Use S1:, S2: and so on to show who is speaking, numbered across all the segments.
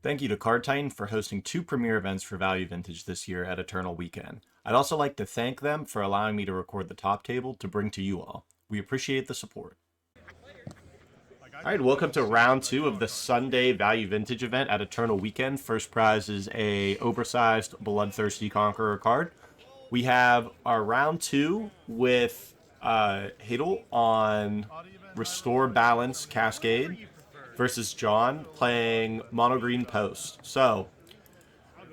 S1: Thank you to Card Titan for hosting two premier events for Value Vintage this year at Eternal Weekend. I'd also like to thank them for allowing me to record the top table to bring to you all. We appreciate the support. All right, welcome to round two of the Sunday Value Vintage event at Eternal Weekend. First prize is a oversized Bloodthirsty Conqueror card. We have our round two with Hadel on Restore Balance Cascade versus John playing Mono Green Post. So,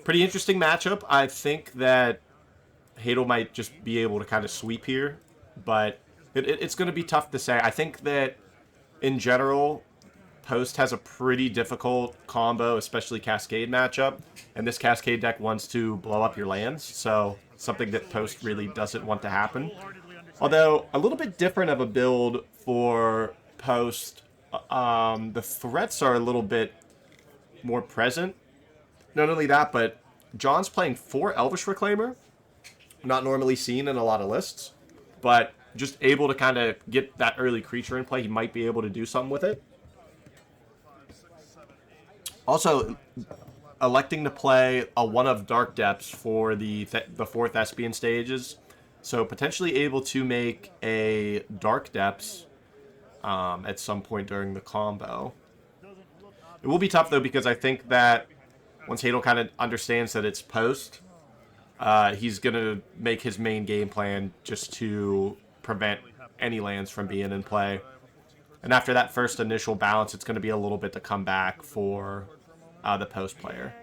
S1: pretty interesting matchup. I think that Hadel might just be able to kind of sweep here, but it's going to be tough to say. I think that in general, Post has a pretty difficult combo, especially Cascade matchup, and this Cascade deck wants to blow up your lands, so something that Post really doesn't want to happen. Although, a little bit different of a build for Post. The threats are a little bit more present. Not only that, but John's playing 4 Elvish Reclaimer, not normally seen in a lot of lists, but just able to kind of get that early creature in play. He might be able to do something with it. Also, electing to play a one of Dark Depths for the 4th Espion stages, so potentially able to make a Dark Depths at some point during the combo. It will be tough, though, because I think that once Hadel kind of understands that it's Post, he's going to make his main game plan just to prevent any lands from being in play. And after that first initial balance, it's going to be a little bit to come back for the Post player.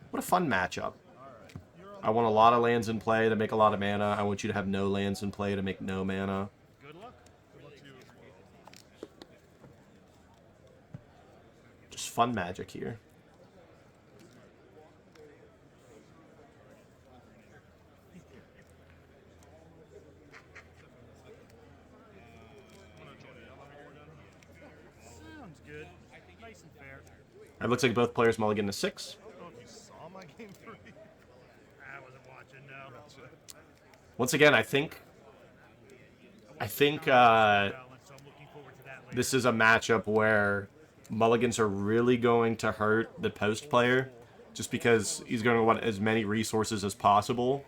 S1: What a fun matchup. I want a lot of lands in play to make a lot of mana. I want you to have no lands in play to make no mana. Just fun magic here.
S2: Sounds good. Nice and fair.
S1: It looks like both players mulligan to 6.
S2: I wasn't watching, no.
S1: Once again, I think this is a matchup where mulligans are really going to hurt the Post player, just because he's going to want as many resources as possible.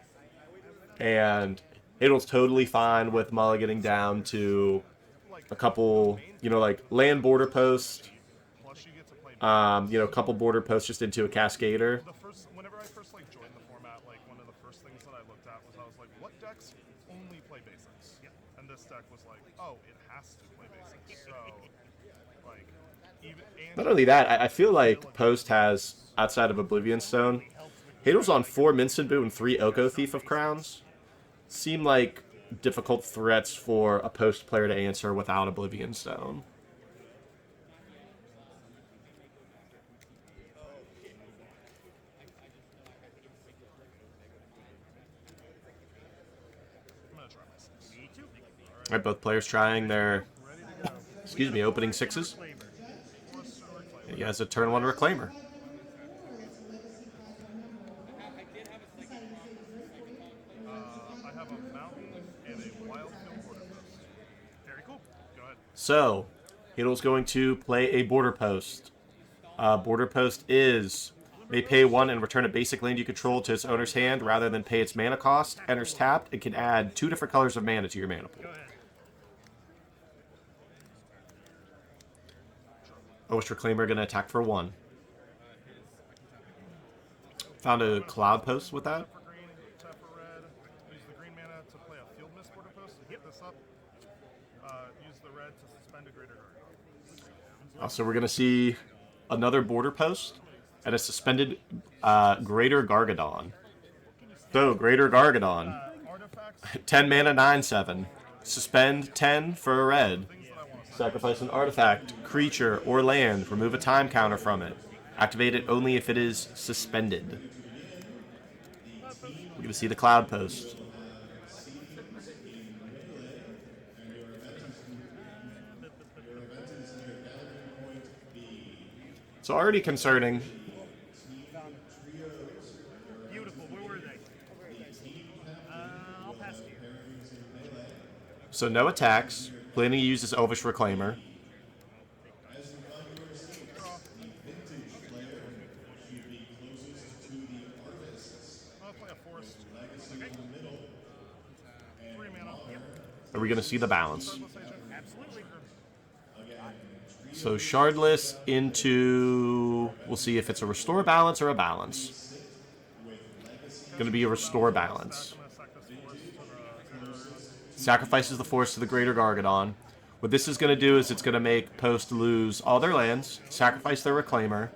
S1: And Hadel's totally fine with mulliganing down to a couple, like land border post, a couple border posts just into a Cascader.
S3: Whenever I first joined the format, one of the first things that I looked at was I was like, what decks only play basics? Yeah. And this deck was like, oh, it has to play basics. So,
S1: not only that, I feel like Post has, outside of Oblivion Stone, Hadel's on 4 Minstant Boot and 3 Oko Thief of Crowns. Seem like difficult threats for a Post player to answer without Oblivion Stone. All right, both players trying their, opening 6s. He has a turn 1 Reclaimer. So, Hadel's going to play a Border Post. Border Post may pay 1 and return a basic land you control to its owner's hand rather than pay its mana cost. Enters tapped and can add 2 different colors of mana to your mana pool. Elvish Reclaimer going to attack for 1. Found a Cloud Post with that. So we're going to see another Border Post and a suspended Greater Gargadon. So, Greater Gargadon. 10 mana, 9/7. Suspend 10 for a red. Sacrifice an artifact, creature, or land. Remove a time counter from it. Activate it only if it is suspended. We're going to see the Cloud Post. So already concerning.
S2: Beautiful. Where were they? I'll pass to you.
S1: So no attacks. Planning to use this Elvish Reclaimer. Are we going to see the balance?
S3: Shardless Agent?
S2: Absolutely.
S1: So Shardless into... We'll see if it's a restore balance or a balance. Going to be a restore balance.
S3: I'm gonna sack this forest to the Gargadon.
S1: Sacrifices the forest to the Greater Gargadon. What this is going to do is it's going to make Post lose all their lands, sacrifice their Reclaimer.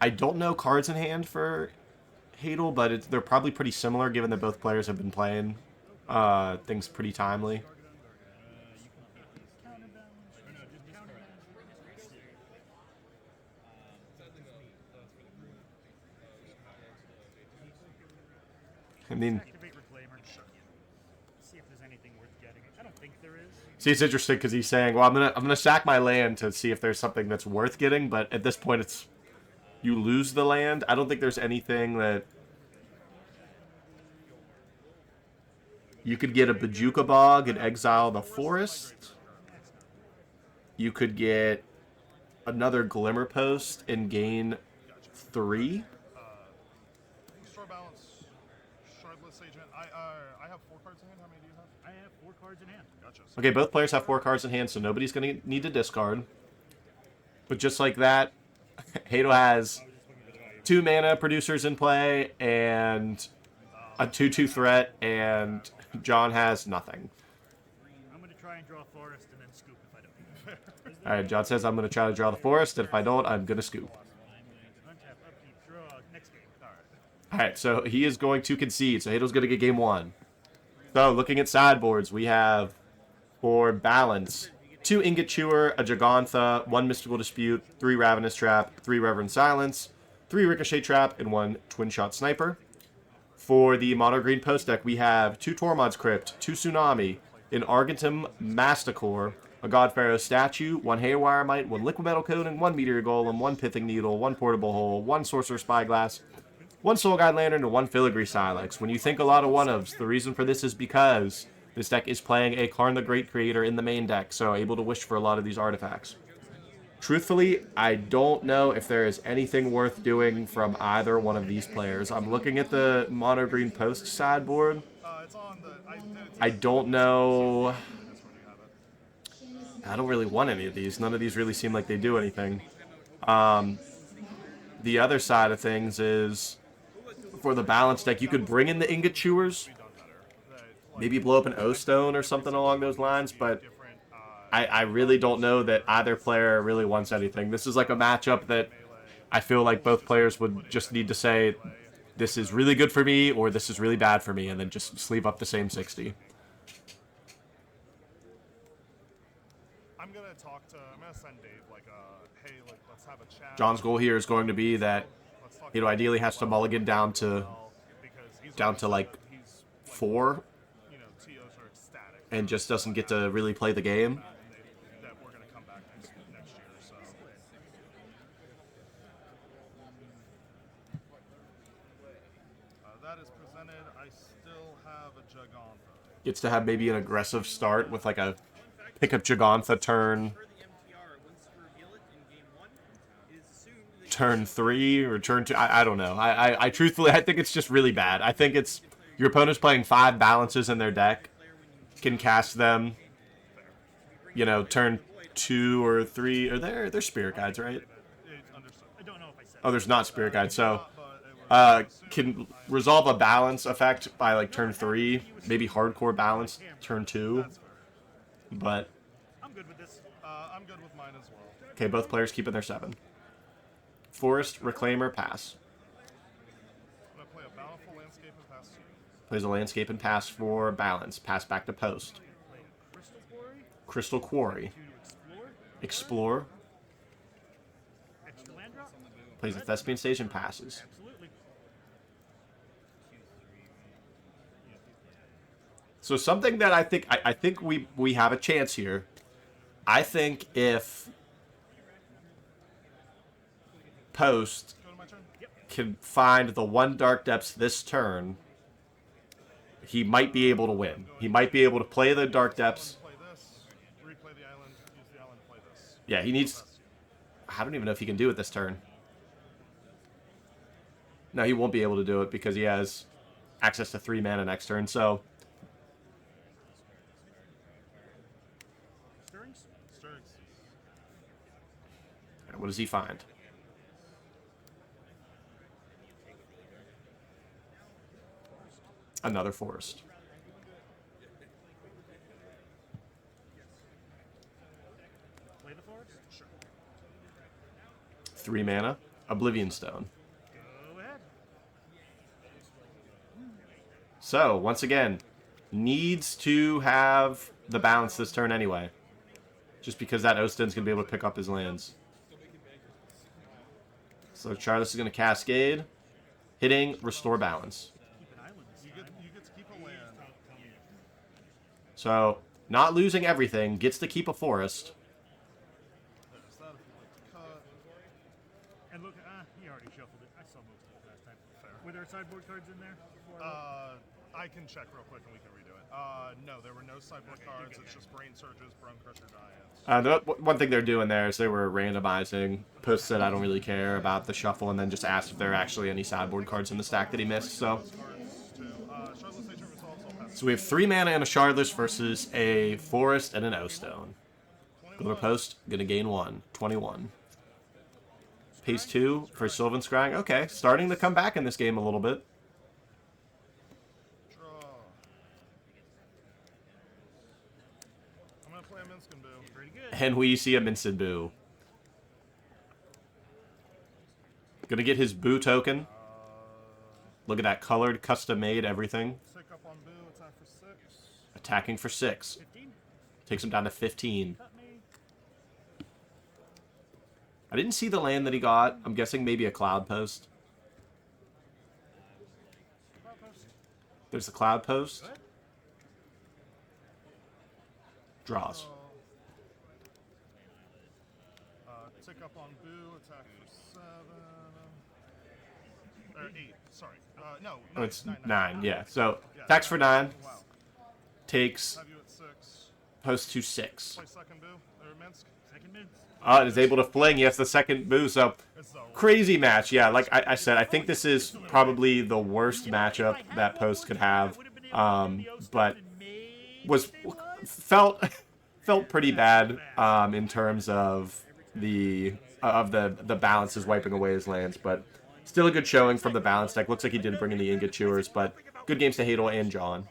S1: I don't know cards in hand for Hadel, but they're probably pretty similar given that both players have been playing things pretty timely. I mean,
S2: Activate Reclaimer. See if there's anything worth getting. I don't think there is.
S1: see, it's interesting because he's saying, "Well, I'm gonna sack my land to see if there's something that's worth getting," but at this point, it's you lose the land. I don't think there's anything that you could get a Bajuka Bog and exile the forest. You could get another Glimmer Post and gain 3.
S3: Restore Balance. Shardless Agent. I have 4 cards in hand. How many do you have?
S2: I have 4 cards in hand.
S3: Gotcha.
S1: Okay, both players have 4 cards in hand, so nobody's going to need to discard. But just like that, Hadel has 2 mana producers in play and a 2/2 threat, and John has nothing.
S2: I'm going to try and draw a forest and then scoop if I don't.
S1: Alright, John says I'm going to try to draw the forest, and if I don't, I'm going to scoop.
S2: Untap, upkeep, draw, next game.
S1: Alright, so he is going to concede, so Hadel's going to get game 1. So, looking at sideboards, we have, for balance, 2 Ingot Chewer, a Jagantha, 1 Mystical Dispute, 3 Ravenous Trap, 3 Reverend Silence, 3 Ricochet Trap, and 1 Twin Shot Sniper. For the Mono Green Post deck, we have 2 Tormod's Crypt, 2 Tsunami, an Argentum Masticore, a God Pharaoh Statue, 1 Haywire Mite, 1 Liquid Metal Coating, 1 Meteor Golem, 1 Pithing Needle, 1 Portable Hole, 1 Sorcerer Spyglass, 1 Soul Guide Lantern, and 1 Filigree Silex. When you think a lot of one-ofs, the reason for this is because this deck is playing a Karn the Great Creator in the main deck, so able to wish for a lot of these artifacts. Truthfully, I don't know if there is anything worth doing from either one of these players. I'm looking at the Mono Green Post sideboard.
S3: It's on the.
S1: I don't know. I don't really want any of these. None of these really seem like they do anything. The other side of things is, for the balance deck, you could bring in the Ingot Chewers. Maybe blow up an O-Stone or something along those lines, but I really don't know that either player really wants anything. This is like a matchup that I feel like both players would just need to say, this is really good for me, or this is really bad for me, and then just sleeve up the same 60.
S3: I'm gonna send Dave hey, let's have a chat.
S1: John's goal here is going to be that, ideally has to mulligan down to like 4, and just doesn't get to really play the game.
S3: That we're gonna come back next year. So that is presented. I still have a Jagantha.
S1: Gets to have maybe an aggressive start with like a pick up Jagantha turn 3 or turn 2. I don't know. I truthfully, I think it's just really bad. I think it's your opponent's playing 5 balances in their deck, can cast them, turn 2 or 3. Or they're Spirit Guides, right?
S2: I don't know if I said.
S1: Oh, there's not Spirit Guides. So can resolve a balance effect by like turn 3, maybe hardcore balance turn 2. But
S2: I'm good with this.
S3: I'm good with mine as well.
S1: okay, both players keeping their 7. Forest, Reclaimer, pass.
S3: I'm gonna play a Bountiful Landscape and pass 2.
S1: Plays a landscape and pass for balance. Pass back to post.
S2: Crystal Quarry.
S1: Crystal Quarry.
S2: To
S1: Explore.
S2: extra land drop.
S1: Plays a Thespian Stage and passes.
S2: Absolutely.
S1: So something that I think we have a chance here. I think if Post
S3: Go to my turn.
S1: can find the 1 Dark Depths this turn, he might be able to win. He might be able to play the Dark Depths.
S3: Play this. Replay the island. Use the island. Play this.
S1: Yeah, he needs... I don't even know if he can do it this turn. No, he won't be able to do it because he has access to 3 mana next turn, so...
S2: Stirrings?
S3: Stirrings.
S1: And what does he find? Another forest.
S2: Play the forest?
S3: Sure.
S1: 3 mana. Oblivion Stone.
S2: Go ahead.
S1: So, once again, needs to have the balance this turn anyway. Just because that Osten's going to be able to pick up his lands. So Charles is going to Cascade. Hitting Restore Balance.
S2: Keep an island this
S3: You
S2: time.
S3: get to keep a land.
S1: So, not losing everything. Gets to keep a forest.
S3: There's that if you'd like to cut.
S2: And look, he already shuffled it. I saw most of it last time.
S3: Fair.
S2: Were there sideboard cards in there? Before I looked?
S3: I can check real quick and we can redo it. No, there were no sideboard cards. It's just Brain Surges, Bone Crusher, Giants.
S1: One thing they're doing there is they were randomizing. Post said I don't really care about the shuffle, and then just asked if there are actually any sideboard cards in the stack that he missed. So,
S3: Cards too. Shardless Nature Resolves, I'll pass.
S1: so we have 3 mana and a Shardless versus a Forest and an O-Stone. Borderpost, gonna gain 1. 21. Pays 2 for Sylvan Scrying. Okay, starting to come back in this game a little bit.
S3: Draw. I'm gonna play a Minskin Boo.
S2: Pretty good.
S1: And we see a Mincin Boo. Gonna get his Boo token. Look at that, colored, custom made, everything.
S3: Tick up on Boo, attack for 6.
S1: Attacking for 6.
S2: 15?
S1: Takes him down to 15.
S2: Cut me.
S1: I didn't see the land that he got. I'm guessing maybe a Cloud Post.
S2: Borderpost.
S1: There's the Cloud Post.
S2: Good.
S1: Draws.
S3: Tick up on Boo, attack for 7. Or 8, sorry. No, 9.
S1: Oh, it's
S3: 9,
S1: 9, yeah. So,
S3: Yeah,
S1: attacks for 9.
S3: Wow.
S1: Takes
S3: Have you at 6.
S1: post to 6.
S3: Play second Boo, or Minsk.
S2: Second mids.
S1: Is able to fling. Yes, the second Boo. So,
S3: It's the
S1: crazy match. Yeah, like I said, I think this is probably the worst matchup that Post could have. But was felt pretty bad in terms of the balances wiping away his lands, but still a good showing from the balance deck. Looks like he did bring in the Ingot Chewers, but good games to Hadel and John.